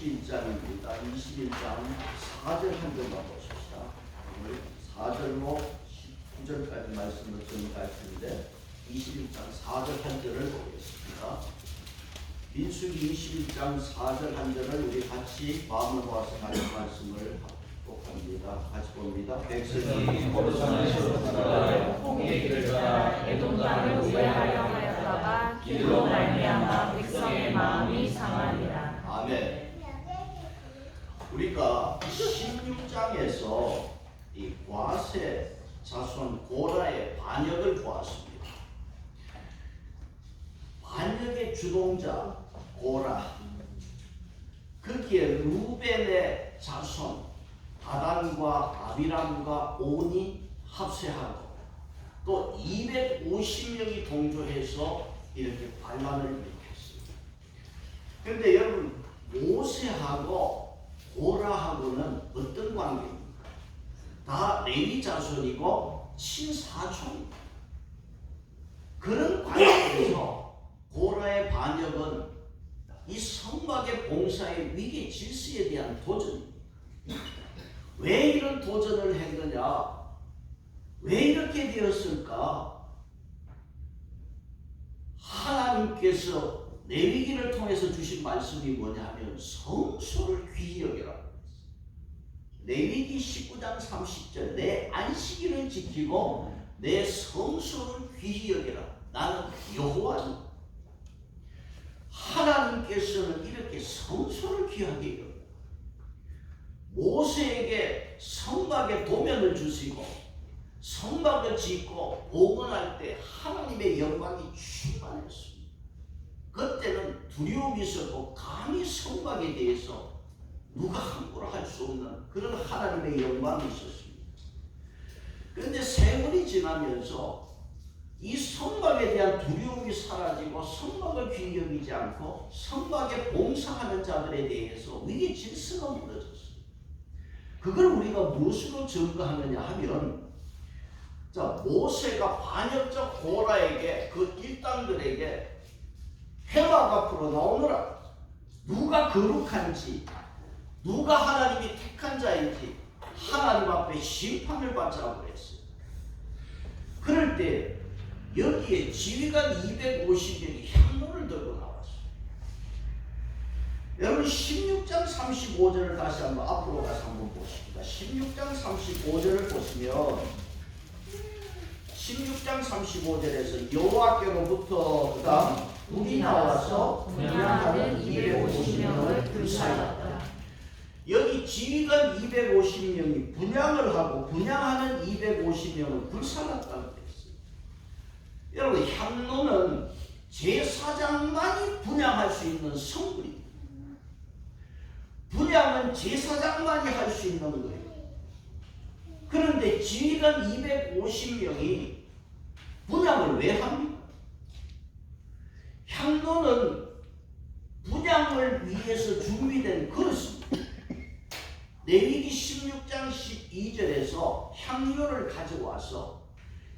21장입니다. 21장 4절 한 절만 보십시다. 오늘 4절로 19절까지 말씀을 전할 텐데 21장 4절 한 절을 보겠습니다. 민수기 21장 4절 한 절을 우리 같이 마음을 모아서 같이 말씀을 합독합니다. 같이 봅니다. 백성이 거르산에서 나라에 홍해의 길을 따라 에돔 땅을 우회하려 하였다가 길로 말미암아 백성의 마음이 상하니라. 아멘. 우리가 16장에서 이 과세 자손 고라의 반역을 보았습니다. 반역의 주동자 고라, 거기에 루벤의 자손 다단과 아비람과 온이 합세하고 또 250명이 동조해서 이렇게 반란을 일으켰습니다. 그런데 여러분, 모세하고 고라하고는 어떤 관계입니까? 다 레위 자손이고 친사촌입니다. 그런 관계에서 고라의 반역은 이 성막의 봉사의 위계 질서에 대한 도전입니다. 왜 이런 도전을 했느냐? 왜 이렇게 되었을까? 하나님께서 레위기를 통해서 주신 말씀이 뭐냐면 성소를 귀히 여기라고 했어요. 레위기 19장 30절 내 안식일을 지키고 내 성소를 귀히 여기라. 나는 여호와니. 하나님께서는 이렇게 성소를 귀하게 여깁니다. 모세에게 성막의 도면을 주시고 성막을 짓고 복원할 때 하나님의 영광이 충만했습니다. 그때는 두려움이 있었고 감히 성막에 대해서 누가 함부로 할 수 없는 그런 하나님의 영광이 있었습니다. 그런데 세월이 지나면서 이 성막에 대한 두려움이 사라지고 성막을 귀히 여기지 않고 성막에 봉사하는 자들에 대해서 위계 질서가 무너졌습니다. 그걸 우리가 무엇으로 증거하느냐 하면, 자, 모세가 반역적 고라에게 그 일당들에게 회막 앞으로 나오느라 누가 거룩한지 누가 하나님이 택한 자인지 하나님 앞에 심판을 받자고 했어요. 그럴 때 여기에 지휘관 250명이 향로를 들고 나왔어요. 여러분 16장 35절을 다시 한번 앞으로 가서 한번 보십니다. 16장 35절을 보시면 16장 35절에서 여호와께로부터 그 다음 불이 나와서 분양하는 250명을 불살랐다. 여기 지휘관 250명이 분양을 하고 분양하는 250명을 불살랐다고 했어요. 여러분, 향로는 제사장만이 분양할 수 있는 성물입니다. 분양은 제사장만이 할 수 있는 거예요. 그런데 지휘관 250명이 분양을 왜 합니까? 향로는 분양을 위해서 준비된 그릇입니다. 레위기 16장 12절에서 향료를 가져와서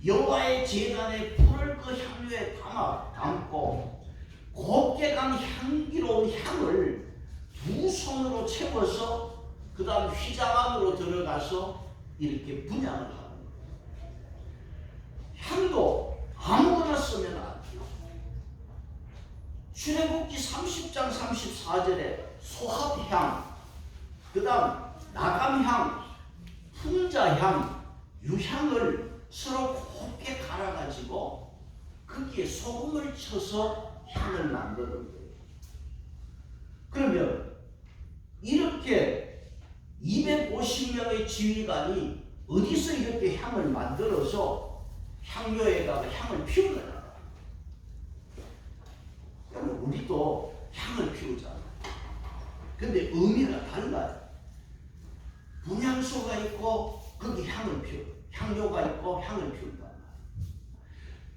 여호와의 제단에 불을 그 향료에 담고 곱게 간 향기로운 향을 두 손으로 채워서 그 다음 휘장 안으로 들어가서 이렇게 분양을 하는 거예요. 향도 아무거나 쓰면 안 돼요. 출애굽기 30장 34절에 소합향, 그 다음 나감향, 풍자향, 유향을 서로 곱게 갈아가지고 거기에 소금을 쳐서 향을 만드는 거예요. 그러면 이렇게 250명의 지휘관이 어디서 이렇게 향을 만들어서 향료에다가 향을 피우느냐? 여러분, 우리도 향을 피우잖아요. 근데 의미가 달라요. 분향소가 있고 거기 향을 피우, 향료가 있고 향을 피운단 말이에요.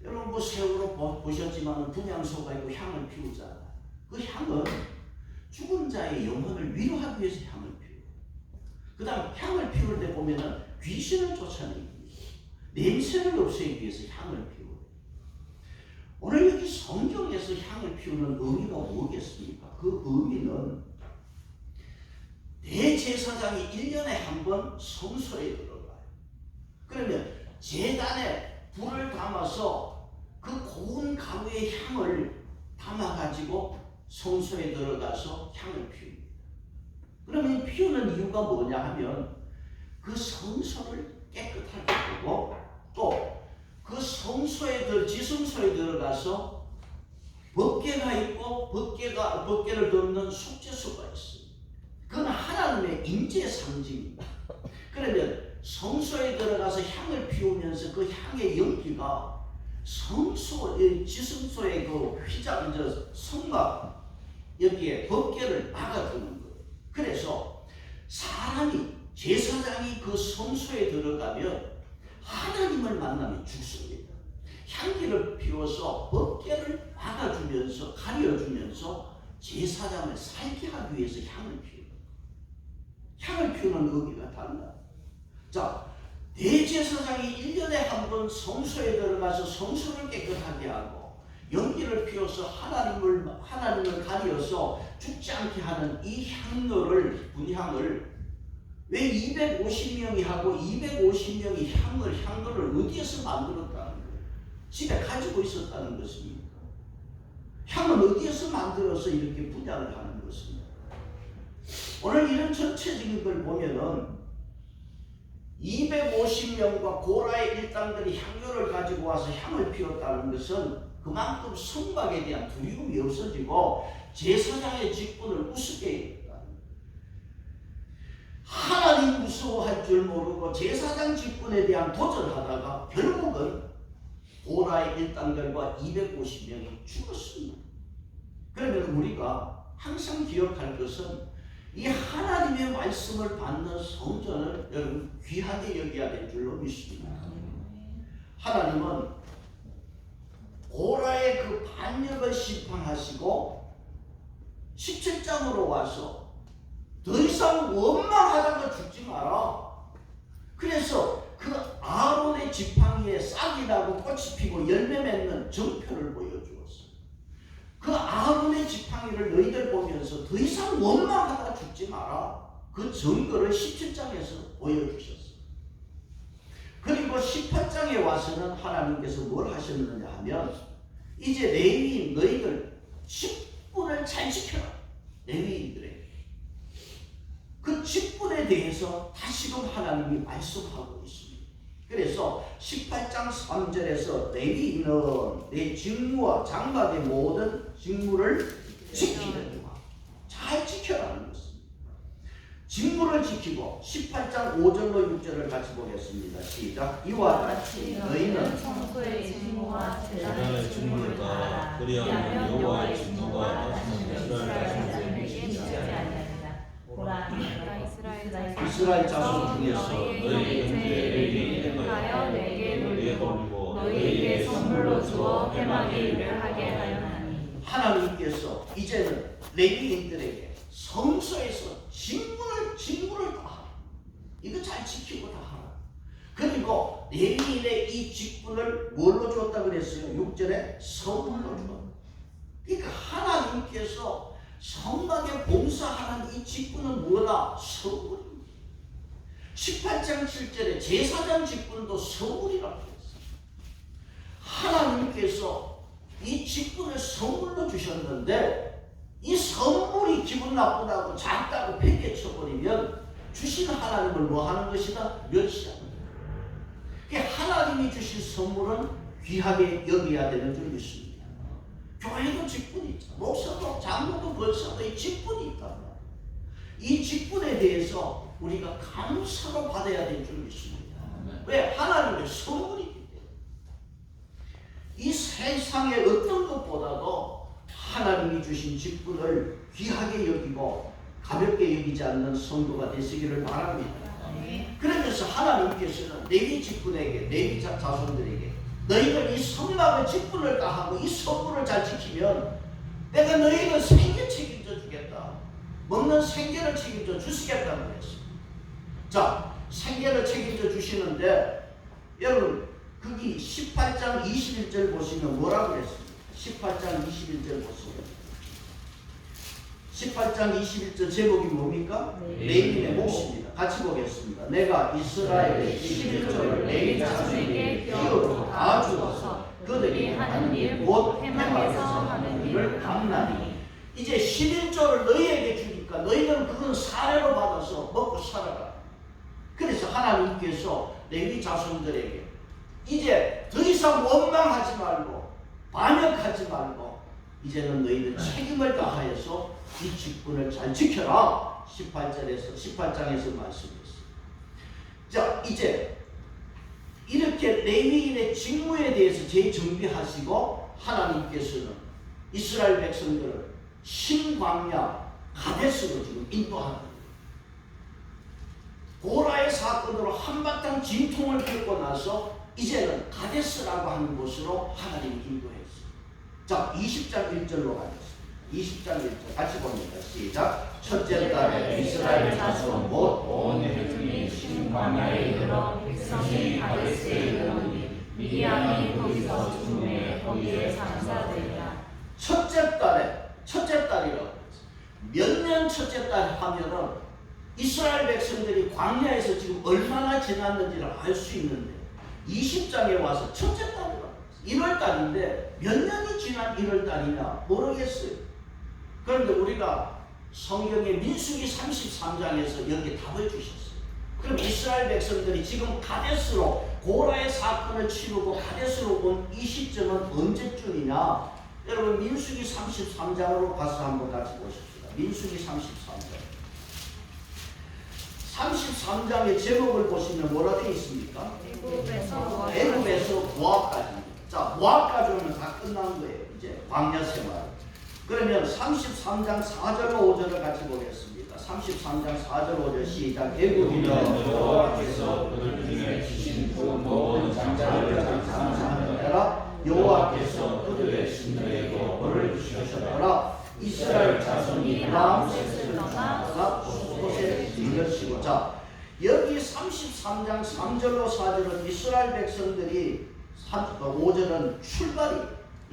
여러분 뭐 세월호 보셨지만 분향소가 있고 향을 피우잖아요. 그 향은 죽은 자의 영혼을 위로하기 위해서 향을 피워요. 그 다음 향을 피울 때 보면은 귀신을 쫓아내기 위해서, 냄새를 없애기 위해서 향을 피워요. 오늘 여기 성경에서 향을 피우는 의미가 뭐겠습니까? 그 의미는 대제사장이 1년에 한 번 성소에 들어가요. 그러면 제단에 불을 담아서 그 고운 가루의 향을 담아가지고 성소에 들어가서 향을 피웁니다. 그러면 피우는 이유가 뭐냐 하면 그 성소를 깨끗하게 하고 또 그 성소에 지성소에 들어가서 법궤가 있고 법궤를 넣는 속죄소가 있습니다. 그건 하나님의 임재 상징입니다. 그러면 성소에 들어가서 향을 피우면서 그 향의 연기가 지성소의 그 휘장, 성막 여기에 법궤를 막아주는 거예요. 그래서 사람이 제사장이 그 성소에 들어가면 하나님을 만나면 죽습니다. 향기를 피워서 법궤를 막아주면서 가려주면서 제사장을 살게 하기 위해서 향을 피우는 거예요. 향을 피우는 의미가 달라요. 자, 대제사장이 1년에 한 번 성소에 들어가서 성소를 깨끗하게 하고 연기를 피워서 하나님을 가려서 죽지 않게 하는 이 분향을 왜 250명이 하고 250명이 향로를 어디에서 만들었다는 거예요? 집에 가지고 있었다는 것입니까? 향은 어디에서 만들어서 이렇게 분향을 하는 것입니까? 오늘 이런 전체적인 걸 보면은 250명과 고라의 일당들이 향료를 가지고 와서 향을 피웠다는 것은 그만큼 성막에 대한 두려움이 없어지고 제사장의 직분을 우습게 했다는 거예요. 하나님 무서워할 줄 모르고 제사장 직분에 대한 도전하다가 결국은 고라의 일당들과 250명이 죽었습니다. 그러면 우리가 항상 기억할 것은 이 하나님의 말씀을 받는 성전을 여러분 귀하게 여겨야 될 줄로 믿습니다. 하나님은 고라의 그 반역을 심판하시고 17장으로 와서 더 이상 원망하다가 죽지 마라. 그래서 그 아론의 지팡이에 싹이 나고 꽃이 피고 열매 맺는 정표를 보여주었어요. 그 아론의 지팡이를 너희들 보면서 더 이상 원망하다가 죽지 마라. 그 증거를 17장에서 보여주셨어요. 그리고 18장에 와서는 하나님께서 뭘 하셨느냐 하면 이제 레위인 너희들 직분을 잘 지켜라. 레위인들에게. 그 직분에 대해서 다시금 하나님이 말씀하고 있습니다. 그래서 18장 3절에서 레위인은 내 직무와 장막의 모든 직무를 지키느니라. 잘 지켜라는 것입니다. 직무를 지키고 18장 5절로 6절을 같이 보겠습니다. 시작. 이와 같이 너희는 성소의 직무와 제단의 직무를 따라 그리하면 여호와의 직무가 이스라엘 자손에게 지지 아니하리라. 이스라엘 자손 중에서 너희에게 레위인을 하여 내게 돌리고 너희에게 선물로 주어 회막의 일을 하게 하였나니 하나님께서 이제는 레위인들에게 성소에서 직무를 다 하라. 이거 잘 지키고 다 하라. 그리고 레위인의 이 직분을 뭘로 줬다 그랬어요? 6절에 선물로 줬다. 그러니까 하나님께서 성막에 봉사하는 이 직분은 뭐다? 선물입니다. 18장 7절에 제사장 직분도 선물이라고 했어요. 하나님께서 이 직분을 선물로 주셨는데 이 선물이 기분 나쁘다고 작다고 팽개쳐버리면 주신 하나님을 뭐 하는 것이다? 멸시하는 거예요. 하나님이 주신 선물은 귀하게 여겨야 되는 줄 믿습니다. 교회도 직분이 있다. 목사도 장로도 권사도 이 직분이 있다. 이 직분에 대해서 우리가 감사로 받아야 될 줄 믿습니다. 왜? 하나님의 선물이기 때문에. 이 세상의 어떤 것보다도 하나님이 주신 직분을 귀하게 여기고 가볍게 여기지 않는 성도가 되시기를 바랍니다. 그러면서 하나님께서는 레위 직분에게, 레위 자손들에게 너희들 이 성막의 직분을 다하고 이 선물을 잘 지키면 내가 너희를 생계 책임져 주겠다. 먹는 생계를 책임져 주시겠다고 그랬어요. 자, 생계를 책임져 주시는데 여러분 거기 18장 21절 보시면 뭐라고 그랬습니까? 18장 21절 보시면 18장 21절 제목이 뭡니까? 네. 레위인의 몫입니다. 같이 보겠습니다. 내가 이스라엘의 11조를 레위 자손에게 기업으로 다 주어서 그들이 하는 일 곧 해망에서 하는 일을 감나니 이제 11조를 너희에게 주니까 너희는 그건 사례로 받아서 먹고 살아라. 그래서 하나님께서 레위 자손들에게 이제 더 이상 원망하지 말고 반역하지 말고 이제는 너희는 책임을 다하여서 이 직분을 잘 지켜라. 18장에서 말씀했어요. 자, 이제 이렇게 레위인의 직무에 대해서 재정비하시고 하나님께서는 이스라엘 백성들을 신광야 가데스로 지금 인도하는 거예요. 고라의 사건으로 한바탕 진통을 겪고 나서 이제는 가데스라고 하는 곳으로 하나님이 인도했어요. 자, 20장 1절로 가겠습니다. 20장 1절 같이 봅니다. 시작. 첫째 달에 이스라엘 자손 곧 백성이 신광야에 이르러 백성이 가데스에 이르니 미디안이 거기서 죽음에 거기에 장사되니라. 첫째 달이라고 몇 년 첫째 달 하면은 이스라엘 백성들이 광야에서 지금 얼마나 지났는지를 알 수 있는데 20장에 와서 첫째 달이라고 1월 달인데 몇 년이 지난 1월 달이냐 모르겠어요. 그런데 우리가 성경의 민수기 33장에서 여기 답을 주셨어요. 그럼 이스라엘 백성들이 지금 가데스로 고라의 사건을 치르고 가데스로 온 이 시점은 언제쯤이냐? 여러분 민수기 33장으로 가서 한번 같이 보십시다. 민수기 33장의 제목을 보시면 뭐라 되어 있습니까? 애굽에서 모압까지입니다. 자, 모압까지 오면 다 끝난 거예요. 이제 광야 생활. 그러면 33장 4절 5절을 같이 보겠습니다. 33장 4절 5절 시작. 애굽인은 여호와께서 그들 중에 주신 그 모든 장자를 장사하느라 여호와께서 그들의 신들에게 벌을 주셨더라. 이스라엘 자손이 라암셋을 떠나 숫곳에 들렸시고. 자, 여기 33장 3절로 4절은 이스라엘 백성들이 5절은 출발이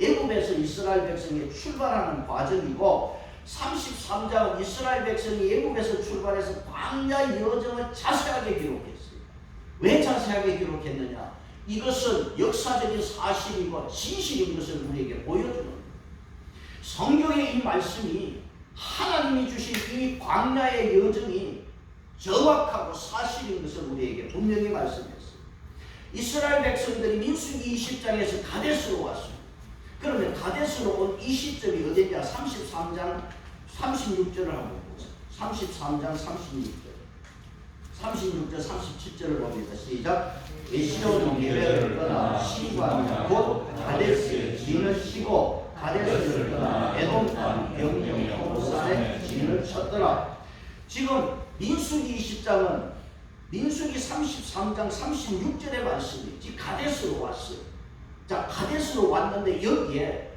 애굽에서 이스라엘 백성이 출발하는 과정이고 33장은 이스라엘 백성이 애굽에서 출발해서 광야 여정을 자세하게 기록했어요. 왜 자세하게 기록했느냐? 이것은 역사적인 사실이고 진실인 것을 우리에게 보여주는 거예요. 성경의 이 말씀이 하나님이 주신 이 광야의 여정이 정확하고 사실인 것을 우리에게 분명히 말씀했어요. 이스라엘 백성들이 민수기 20장에서 가데스로 왔습니다. 그러면 가데스로 온 이 시점이 어디냐? 33장 36절을 한번 보세요. 33장 36절 37절을 봅니다. 시작. 에시온 게베를 떠나 시광야 곧 가데스에 진을 치고 가데스를 떠나 에돔 땅 병명의 호산에 진을 쳤더라. 지금 민수기 20장은 민수기 33장 36절의 말씀이 지금 가데스로 왔어요. 자, 가데스로 왔는데 여기에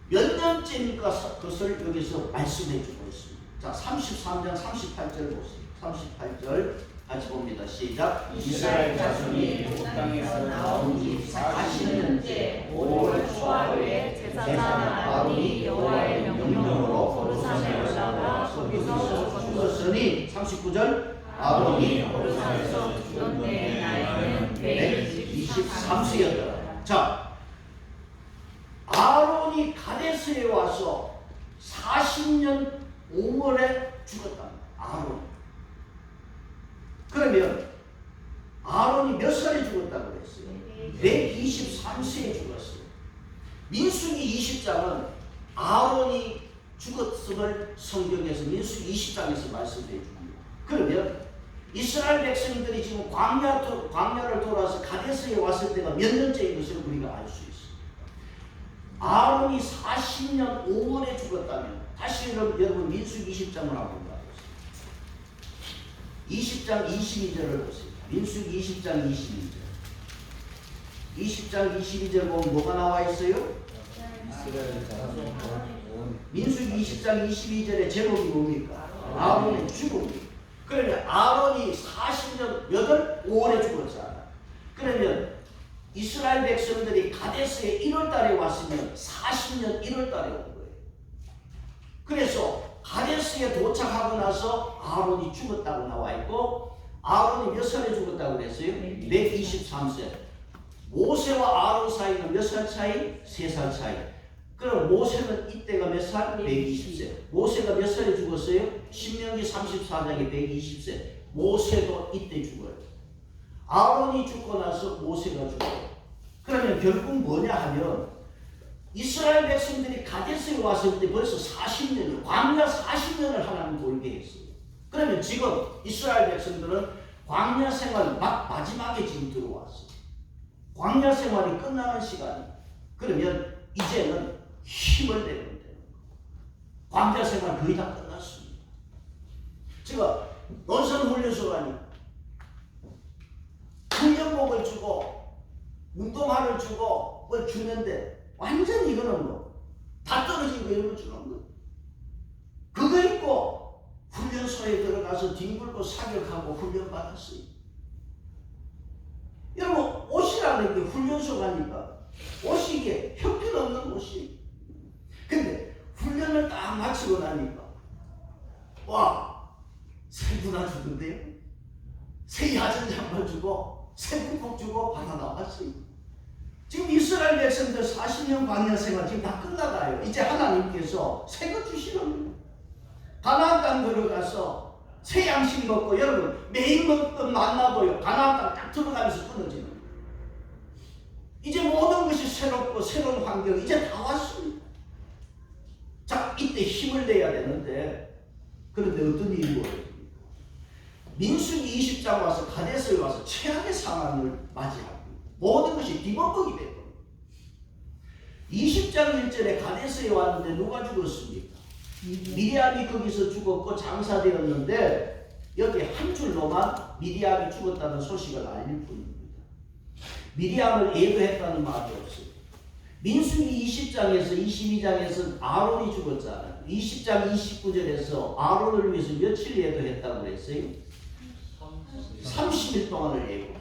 몇 년째니까 그것을 여기서 말씀해 주고 있습니다. 자, 33장 38절 보세요. 38절 같이 봅니다. 시작. 이스라엘 자손이 그 땅에서 나온 지 40년째 5월 초하루에 제사장 아론이 여호와의 명령으로 호르산에 올라가 거기서 죽었으니 39절 아론이 호르산에서 죽은 때의 나이는 123세였더라. 자, 아론이 가데스에 와서 40년 5월에 죽었다. 아론. 그러면 아론이 몇 살에 죽었다고 그랬어요? 123세에 죽었어요. 민수기 20장은 아론이 죽었음을 성경에서 민수기 20장에서 말씀해 줍니다. 그러면 이스라엘 백성들이 지금 광야를 돌아서 가데스에 왔을 때가 몇 년째인 것을 우리가 알 수 있습니다. 아론이 40년 5월에 죽었다면 다시 여러분 민수기 20장을 한번 봐보세요. 20장 22절을 보세요. 민수기 20장 22절. 20장 22절 보면 뭐가 나와 있어요? 민수기 20장 22절의 제목이 뭡니까? 아론의 죽음이. 그러면 아론이 40년 5월에 죽었잖아. 그러면 이스라엘 백성들이 가데스에 1월 달에 왔으면 40년 1월 달에 온 거예요. 그래서 가데스에 도착하고 나서 아론이 죽었다고 나와 있고, 아론이 몇 살에 죽었다고 그랬어요? 123세. 모세와 아론 사이는 몇 살 차이? 3살 차이. 그럼 모세는 이때가 몇 살? 120세. 모세가 몇 살에 죽었어요? 신명기 34장에 120세. 모세도 이때 죽어요. 아론이 죽고 나서 모세가 죽어요. 그러면 결국 뭐냐 하면 이스라엘 백성들이 가데스에 왔을 때 벌써 40년을, 광야 40년을 하나님 돌게 했어요. 그러면 지금 이스라엘 백성들은 광야 생활 마지막에 지금 들어왔어요. 광야 생활이 끝나는 시간이. 그러면 이제는 힘을 내면 되는 거예요. 광야 생활 거의 다 끝났습니다. 제가 논산훈련소라니 훈련복을 주고 운동화를 주고 뭘 주는데 완전히 이거는 뭐 다 떨어진 거 이런 거 주는 거. 그거 입고 훈련소에 들어가서 뒹굴고 사격하고 훈련 받았어요. 여러분 옷이라는 게 훈련소 가니까 옷이 이게 형편없는 옷이. 근데 훈련을 딱 마치고 나니까 와 새구나 주던데요. 새 야전 장발 주고 새 군복 주고 받아 나왔어요. 지금 이스라엘 백성들 40년 광야 생활 지금 다 끝나가요. 이제 하나님께서 새 것 주시는 거예요. 가나안 땅 들어가서 새 양식 먹고, 여러분 매일 먹던 만나도요 가나안 땅 딱 들어가면서 끊어지는 거예요. 이제 모든 것이 새롭고 새로운 환경 이제 다 왔습니다. 자, 이때 힘을 내야 되는데, 그런데 어떤 일이 벌어집니까? 민수기 20장 와서 가데스에 와서 최악의 상황을 맞이합니다. 모든 것이 뒤범벅이 되고 20장 1절에 가데스에 왔는데 누가 죽었습니까? 미리암이 거기서 죽었고 장사되었는데 여기 한 줄로만 미리암이 죽었다는 소식을 알릴 뿐입니다. 미리암을 예도했다는 말이 없어요. 민수기 20장에서 22장에서 아론이 죽었잖아요. 20장 29절에서 아론을 위해서 며칠 예도했다고 그랬어요? 30일 동안을 예고했어요.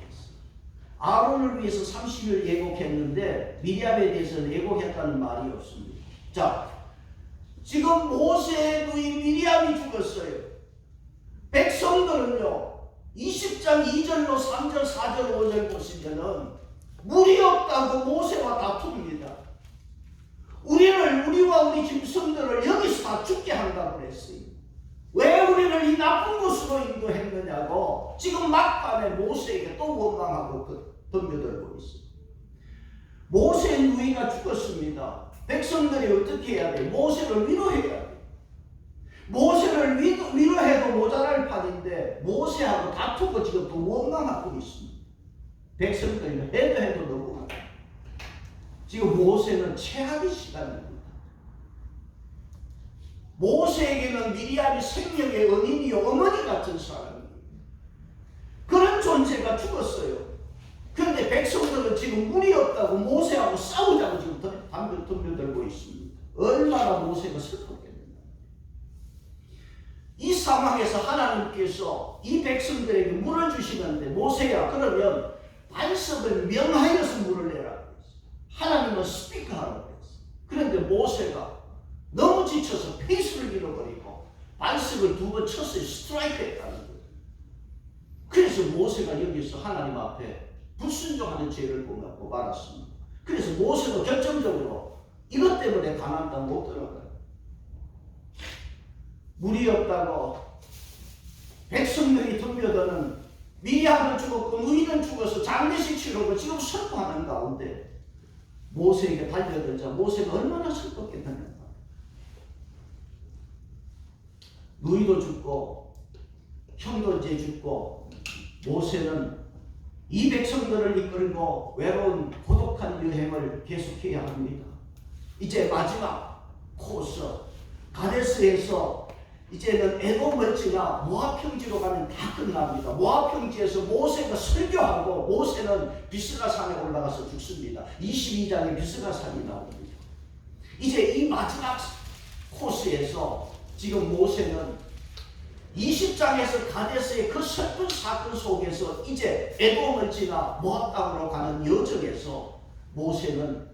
아론을 위해서 30일 예고했는데 미리암에 대해서는 예고했다는 말이 없습니다. 자, 지금 모세의 누이 미리암이 죽었어요. 백성들은요 20장 2절로 3절 4절 5절 보시면은 물이 없다고 모세와 다툽니다. 우리와 우리 짐승들을 여기서 다 죽게 한다고 그랬어요. 왜 우리를 이 나쁜 곳으로 인도했느냐고 지금 막판에 모세에게 또 원망하고 덤벼들고 있어요. 모세의 누이가 죽었습니다. 백성들이 어떻게 해야 돼요? 모세를 위로해야 돼요. 모세를 위로해도 모자랄 판인데 모세하고 다투고 지금 또 원망하고 있습니다. 백성들이 해도 너무 많아요. 지금 모세는 최악의 시간입니다. 모세에게는 미리암이 생명의 은인이요 어머니 같은 사람이에요. 그런 존재가 죽었어요. 그런데 백성들은 지금 물이 없다고 모세하고 싸우자고 지금 덤벼들고 있습니다. 얼마나 모세가 슬펐겠느냐. 이 상황에서 하나님께서 이 백성들에게 물을 주시는데 모세야 그러면 반석을 명하여서 물을 내라고 했어요. 하나님은 스피커하라고 했어요. 그런데 모세가 너무 지쳐서 페이스를 잃어버리고 반석을 2번 쳤어요. 스트라이크 했다는 거예요. 그래서 모세가 여기서 하나님 앞에 불순종하는 죄를 범하고 말았습니다. 그래서 모세도 결정적으로 이것 때문에 가나안 땅 못 들어가요. 물이 없다고 백성들이 덤벼드는 미리암은 죽었고 누이는 죽어서 장례식 치르고 지금 슬퍼하는 가운데 모세에게 달려들자 모세가 얼마나 슬펐겠느냐. 누이도 죽고 형도 이제 죽고 모세는 이 백성들을 이끌고 외로운 고독한 여행을 계속해야 합니다. 이제 마지막 코스 가데스에서 이제는 에돔을 지나 모압 평지로 가면 다 끝납니다. 모압 평지에서 모세가 설교하고 모세는 비스가 산에 올라가서 죽습니다. 22장에 비스가 산이 나옵니다. 이제 이 마지막 코스에서 지금 모세는 20장에서 가데스의 그 슬픈 사건 속에서 이제 에돔을 지나 모압 땅으로 가는 여정에서 모세는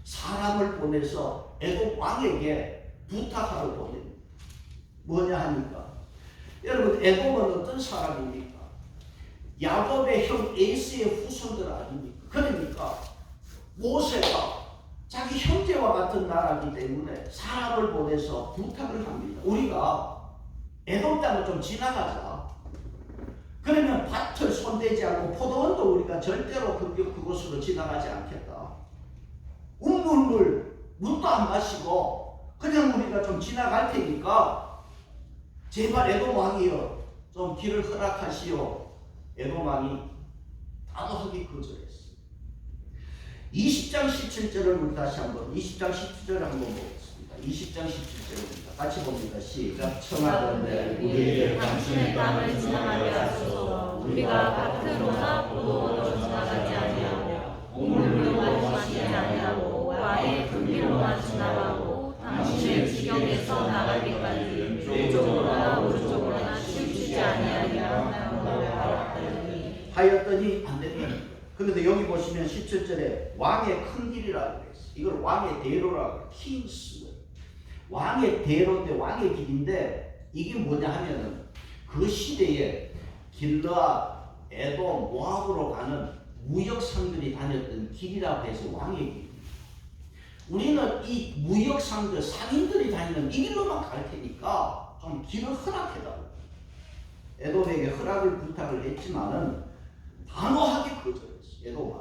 사람을 보내서 에돔 왕에게 부탁하러 보냅니다. 뭐냐 하니까 여러분 에돔은 어떤 사람입니까? 야곱의 형 에서의 후손들 아닙니까? 그러니까 모세가 자기 형제와 같은 나라이기 때문에 사람을 보내서 부탁을 합니다. 우리가 에돔 땅을 좀 지나가자. 그러면 밭을 손대지 않고 포도원도 우리가 절대로 그곳으로 지나가지 않겠다. 물도 안 마시고 그냥 우리가 좀 지나갈 테니까 제발 에돔 왕이여 좀 길을 허락하시오. 에돔 왕이 단호하게 거절했어요. 20장 17절을 우리 다시 한번 20장 17절을 한번 보겠습니다. 20장 17절입니다. 같이 봅니다. 시작. 청하건대 우리에게 당신의 땅을 지나가게 하소서. 우리가 밭으로나 포도원으로 지나가지 아니하고 우물로만 마시지 아니하고 와의 그 길로만 지나가고 당신의 지경에서 나가기까지 왼쪽으로나 오른쪽으로나 춤추지 아니하리라 하였더니 안 됩니다. 그런데 여기 보시면 17절에 왕의 큰 길이라고 했어요. 이걸 왕의 대로라고 해요. 킹스. 왕의 대로인데 왕의 길인데 이게 뭐냐 하면은 그 시대에 길르앗, 에돔, 모압으로 가는 무역상들이 다녔던 길이라고 해서 왕의 길. 우리는 이 무역상들, 상인들이 다니는 이 길로만 갈 테니까 좀 길을 허락해달라고. 에돔에게 허락을 부탁을 했지만은 단호하게 거절했어요. 에돔은.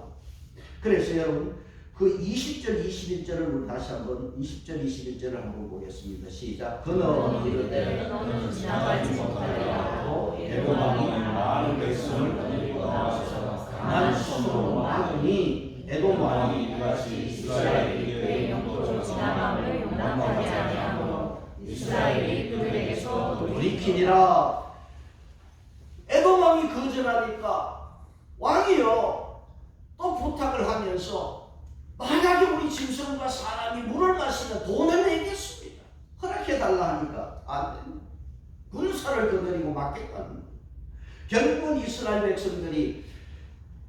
그래서 여러분 그 20절 21절을 우리 다시 한번 20절 21절을 한번 보겠습니다. 시작. 그는 이르되 너는 지나가지 못하리라고 에돔 왕이 많은 백성을 데리고 나와서 강한 손으로 막으니 에돔 왕이 이같이 이스라엘에게 그의 영토로 지나감을 용납하지 아니하고 이스라엘이 그들에게서 돌이키니라. 에돔 왕이 거절하니까 왕이요 또 부탁을 하면서 만약에 우리 짐승과 사람이 물을 마시면 돈을 내겠습니다. 허락해달라 하니까 안 됩니다. 군사를 거느리고 막겠다는 거예요. 결국은 이스라엘 백성들이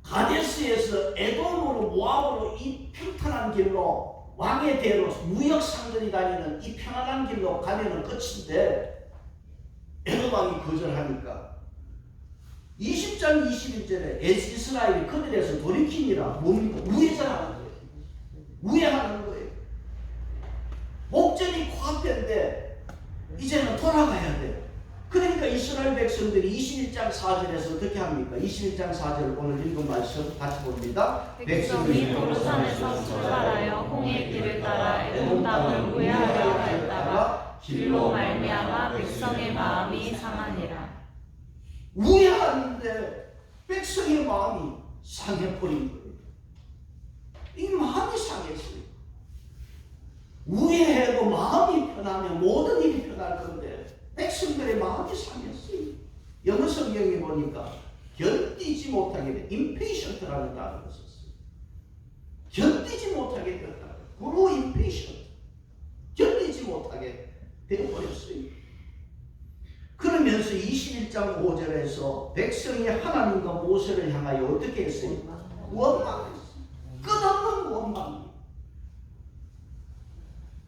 가데스에서 에돔으로 모압으로 이 평탄한 길로 왕의 대로 무역상들이 다니는 이 편안한 길로 가면은 끝인데 에돔 왕이 거절하니까 20장 21절에 이스라엘이 그들에서 돌이키니라. 뭡니까? 우회전하는 거예요. 우회하는 거예요. 목전이 코앞인데 이제는 돌아가야 돼요. 그러니까 이스라엘 백성들이 21장 4절에서 어떻게 합니까? 21장 4절 오늘 읽은 말씀 같이 봅니다. 백성이 도르산에서 출발하여 홍해 길을 따라 에돔 땅을 우회하려 하였다가 길로 말미암아 백성의 마음이 상하니라. 우회하는데 백성의 마음이 상해버린 거예요. 이 마음이 상했어요. 우회해도 마음이 편하면 모든 일이 편할 건데 백성들의 마음이 상했어요. 영어 성경에 보니까 견디지 못하게 돼. impatient라는 단어를 썼어요. 견디지 못하게 되었다. grow impatient. 견디지 못하게 되어버렸어요. 그러면서 21장 5절에서 백성이 하나님과 모세를 향하여 어떻게 했어요? 원망했어요. 끝없는 원망.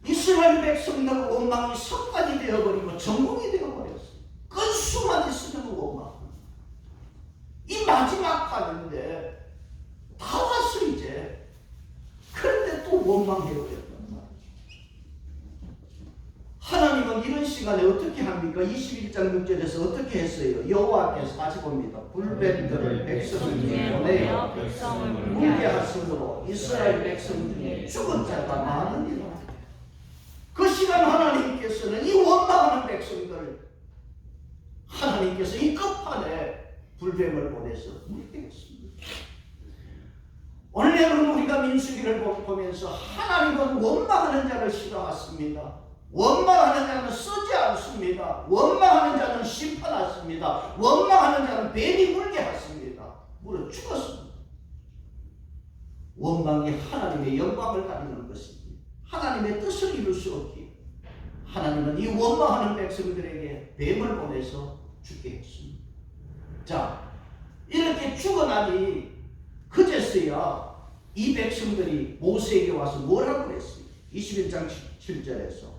이스라엘 백성들 원망이 습관이 되어버리고 전공이 되어버렸어요. 끝수만 있으면 원망. 이 마지막 판인데 다 왔어 이제. 그런데 또 원망해버렸단 말이에요. 하나님은 이런 시간에 어떻게 합니까? 21장 6절에서 어떻게 했어요? 여호와께서 다시 봅니다. 불뱀들을 백성 중에 보내어 백성을 물게 하심으로 이스라엘 백성 중에 죽은 자가 많으니라. 그 시간 하나님께서는 이 원망하는 백성들을 하나님께서 이 끝판에 불뱀을 보내서 물게 했습니다. 오늘 여러분 우리가 민수기를 보면서 하나님은 원망하는 자를 싫어하십니다. 원망하는 자는 쓰지 않습니다. 원망하는 자는 심판하십니다. 원망하는 자는 뱀이 물게 하십니다. 물어 죽었습니다. 원망이 하나님의 영광을 가리는 것입니다. 하나님의 뜻을 이룰 수 없기에 하나님은 이 원망하는 백성들에게 뱀을 보내서 죽게 했습니다. 자, 이렇게 죽어나니 그제서야 이 백성들이 모세에게 와서 뭐라고 했어요? 21장 7절에서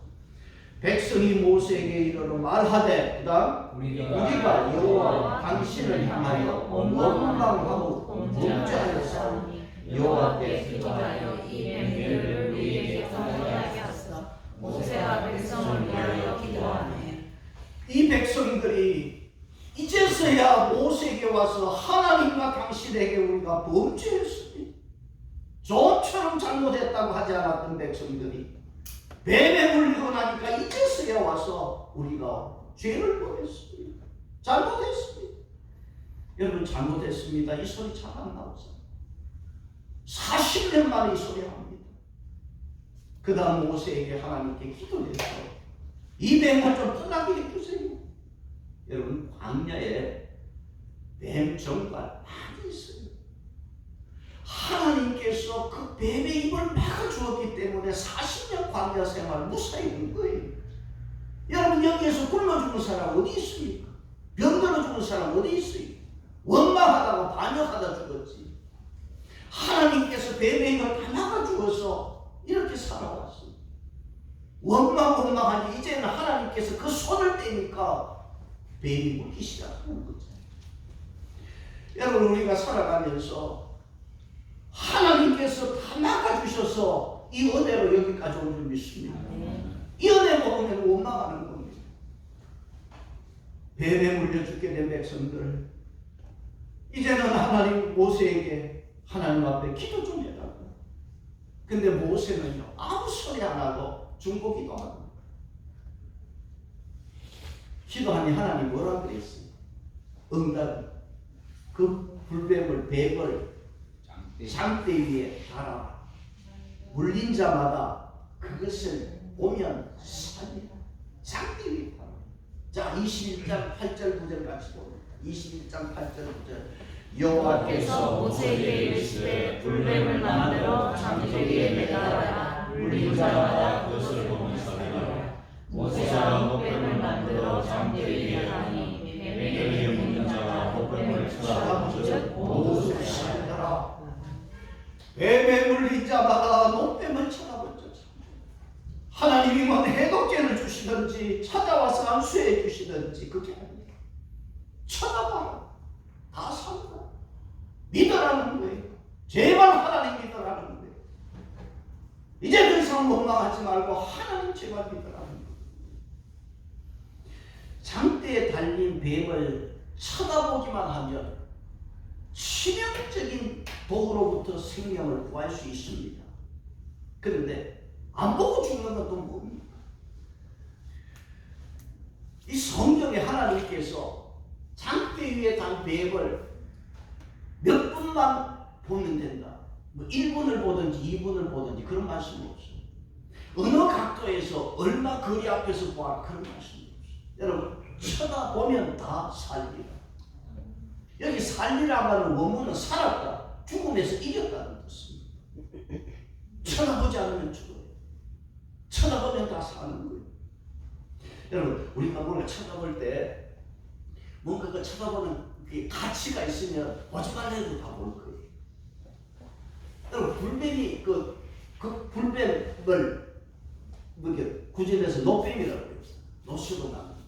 백성이 모세에게 이르러 말하되 그다음 우리가 여호와 당신을 향하여 원망하고 범죄하였사오니 여호와께 기도하여 이 뱀들을 우리에게서 멀리하게 하소서. 모세와 백성을 위하여 기도하네. 이 백성들이 이제서야 모세에게 와서 하나님과 당신에게 우리가 범죄했습니다. 좀처럼 잘못했다고 하지 않았던 백성들이 뱀에 물리고 나니까 이제서야 와서 우리가 죄를 범했습니다. 잘못했습니다. 여러분 잘못했습니다. 이 소리 잘 안 나오죠. 40년 만에 이 소리 합니다. 그 다음 모세에게 하나님께 기도해서 이 뱀을 좀 떠나게 해주세요. 여러분 광야에 뱀 정말 많이 있어요. 하나님께서 그 뱀의 입을 막아주었기 때문에 40년 광야 생활 무사히 된 거예요. 여러분 여기에서 굶어 죽은 사람 어디 있습니까? 병들어 죽은 사람 어디 있어요? 원망하다가 반역하다 죽었지. 하나님께서 뱀의 입을 다 막아주어서 이렇게 살아왔어요. 원망하니 이제는 하나님께서 그 손을 떼니까 뱀이 물기 시작하는 거죠. 여러분 우리가 살아가면서 하나님께서 다 막아주셔서 이 은혜로 여기까지 온 줄 믿습니다. 이 은혜 먹으면 원망하는 겁니다. 뱀에 물려 죽게 된 백성들 이제는 하나님 모세에게 하나님 앞에 기도 좀 해달라고. 근데 모세는요 아무 소리 안 하고 중보기도 합니다. 기도하니 하나님 뭐라 그랬어요? 응답이 그 불뱀을 뱀을 장대 위에 달아 물린 자마다 그것을 보면 살리라. 장대 위에 달아. 자 21장 8절 9절 같이 봅니다. 21장 8절 9절 여호와께서 모세에게 이르시되 불뱀을 만들어 장대 위에 매달아라. 물린 자마다 그것을 보면 살리라. 모세가 목뱀을 만들어 장대 위에 다니 뱀에게 물린 자가 목뱀을 쳐다보듯 모두 살리라. 뱀에 물린 자마다 목뱀을 쳐다보죠. 하나님이 뭐 해독제를 주시든지 찾아와서 안수해 주시든지 그게 아니에요. 쳐다봐라. 다 산다. 믿으라는 거예요. 제발 하나님 믿으라는 거예요. 이제 더 이상 원망하지 말고 하나님 제발 믿으라는 거예요. 장대에 달린 뱀을 쳐다보기만 하면 치명적인 독으로부터 생명을 구할 수 있습니다. 그런데 안 보고 죽는 것도 뭡니까? 이 성경에 하나님께서 장대 위에 단 뱀을 몇 분만 보면 된다. 뭐 1분을 보든지 2분을 보든지 그런 말씀이 없어요. 어느 각도에서 얼마 거리 앞에서 보아 그런 말씀이 없어요. 여러분 쳐다보면 다 살리라. 여기 살리라는 원문은 살았다, 죽음에서 이겼다는 뜻입니다. 쳐다보지 않으면 죽어요. 쳐다보면 다 사는 거예요. 여러분 우리가 뭔가 쳐다볼 때 뭔가 그 쳐다보는 그 가치가 있으면 보지 말래도 다 볼 거예요. 여러분 불뱀이 그 불뱀을 구전에서 노뱀이라고 해요. 노수로 나누는데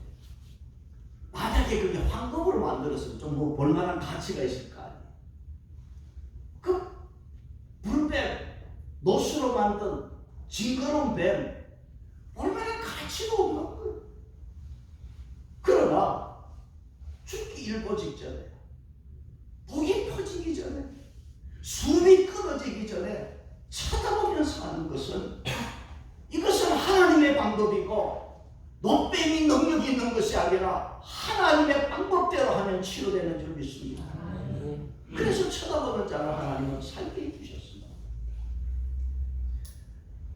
만약에 그게 황금으로 만들었으면 좀 뭐 볼만한 가치가 있을 거 아니에요. 그 불뱀 노수로 만든 징그러운 뱀 볼만한 가치도 없는 거예요. 그러나 죽기 일보 직전에 독이 퍼지기 전에 숨이 끊어지기 전에 쳐다보면서 하는 것은 이것은 하나님의 방법이고 노뱀이 능력이 있는 것이 아니라 하나님의 방법대로 하면 치료되는 줄 믿습니다. 그래서 쳐다보는 자를 하나님은 살게 해주셨습니다.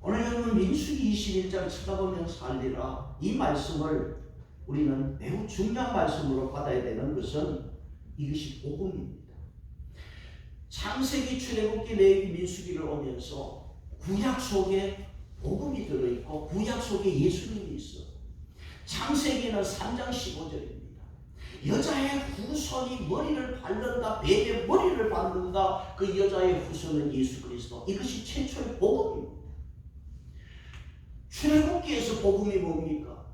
오늘 여러분 민수기 21장 쳐다보면 살리라 이 말씀을 우리는 매우 중요한 말씀으로 받아야 되는 것은 이것이 복음입니다. 창세기, 출애굽기, 레위기, 민수기를 오면서 구약 속에 복음이 들어있고 구약 속에 예수님이 있어. 창세기는 3장 15절입니다. 여자의 후손이 머리를 밟는다, 뱀의 머리를 밟는다. 그 여자의 후손은 예수 그리스도. 이것이 최초의 복음입니다. 출애굽기에서 복음이 뭡니까?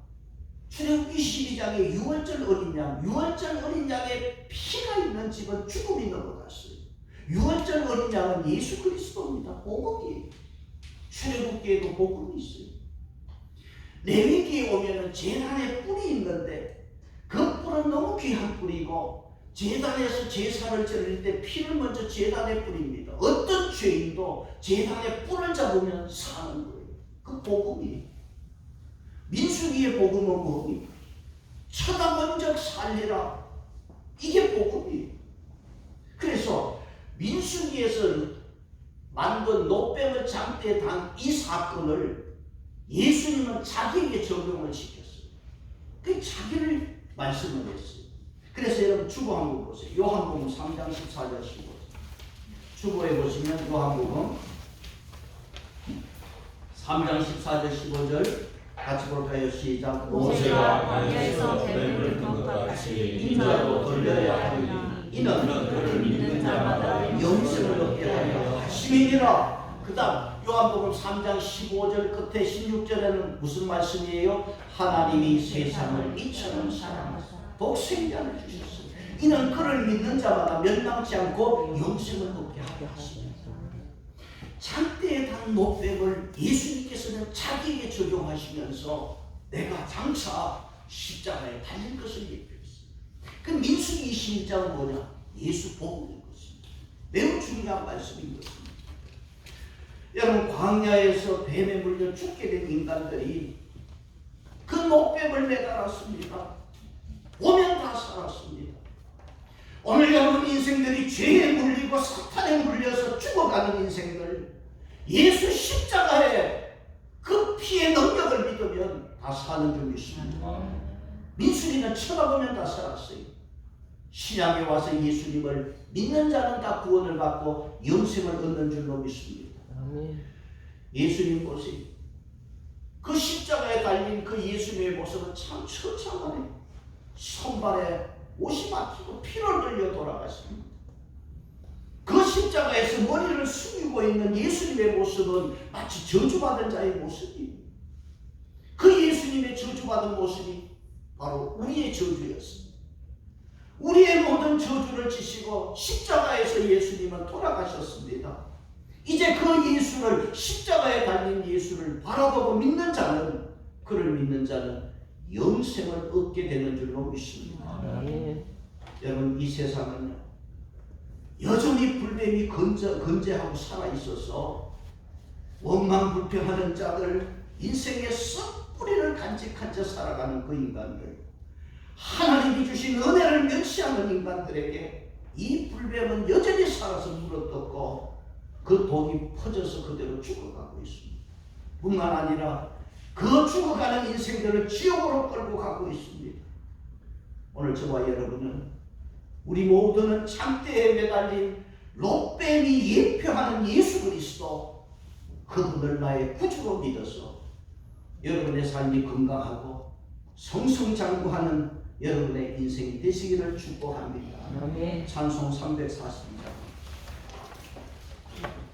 출애굽기 12장에 유월절 어린 양, 유월절 어린 양에 피가 있는 집은 죽음이 넘어갔어요. 유월절 어린 양은 예수 그리스도입니다. 복음이에요. 출애굽기에도 복음이 있어요. 레위기에 오면은 제단에 뿔이 있는데 그 뿔은 너무 귀한 뿔이고 제단에서 제사를 드릴 때 피를 먼저 제단에 뿌립니다. 어떤 죄인도 제단에 뿔을 잡으면 사는 거예요. 그 복음이에요. 민수기의 복음은 뭡니까? 쳐다본 적 살리라. 이게 복음이에요. 그래서 민수기에서 만든 노뱀을 장대에 단 이 사건을 예수님은 자기에게 적용을 시켰어요. 그 자기를 말씀을 했어요. 그래서 여러분 주보 한번 보세요. 요한복음 3장 14절 15절. 주보에 보시면 요한복음 3장 14절 15절 같이 볼까요? 시작. 모세가 광야에서 뱀을 든 것 같이 인자도 돌려야 하니 이는 그를 믿는 자마다 영생을 얻게 하여 하심이니라. 그 다음 요한복음 3장 15절 끝에 16절에는 무슨 말씀이에요? 하나님이 세상을 이처럼 사랑하사 독생자를 주셨으니 이는 그를 믿는 자마다 멸망치 않고 영생을 얻게 하여 하시니라. 장대에 단 노뱀을 예수님께서는 자기에게 적용하시면서 내가 장차 십자가에 달릴 것을 예표했어요. 그 민수기 22장은 뭐냐? 예수 복음인 것입니다. 매우 중요한 말씀인 것입니다. 여러분 광야에서 뱀에 물려 죽게 된 인간들이 그 노뱀을 매달았습니다. 오면 다 살았습니다. 오늘 여러분 인생들이 죄에 물리고 사탄에 물려서 죽어가는 인생들 예수 십자가에 그 피의 능력을 믿으면 다 사는 줄 믿습니다. 민수기는 쳐다보면 다 살았어요. 신약에 와서 예수님을 믿는 자는 다 구원을 받고 영생을 얻는 줄로 믿습니다. 예수님 보세요. 그 십자가에 달린 그 예수님의 모습은 참 처참하네요. 손발에 옷이 막히고 피를 흘려 돌아가십니다. 그 십자가에서 머리를 숙이고 있는 예수님의 모습은 마치 저주받은 자의 모습이에요. 그 예수님의 저주받은 모습이 바로 우리의 저주였습니다. 우리의 모든 저주를 지시고 십자가에서 예수님은 돌아가셨습니다. 이제 그 예수를 십자가에 달린 예수를 바라보고 믿는 자는 그를 믿는 자는 영생을 얻게 되는 줄로 믿습니다. 여러분 이 세상은요 여전히 불뱀이 건재하고 살아있어서 원망불평하는 자들 인생의 썩뿌리를 간직한 채 살아가는 그 인간들 하나님이 주신 은혜를 멸시하는 인간들에게 이 불뱀은 여전히 살아서 물어뜯고 그 독이 퍼져서 그대로 죽어가고 있습니다. 뿐만 아니라 그 죽어가는 인생들을 지옥으로 끌고 가고 있습니다. 오늘 저와 여러분은 우리 모두는 장대에 매달린 롯뱀이 예표하는 예수 그리스도 그분을 나의 구주로 믿어서 여러분의 삶이 건강하고 성성장구하는 여러분의 인생이 되시기를 축복합니다. 찬송 342장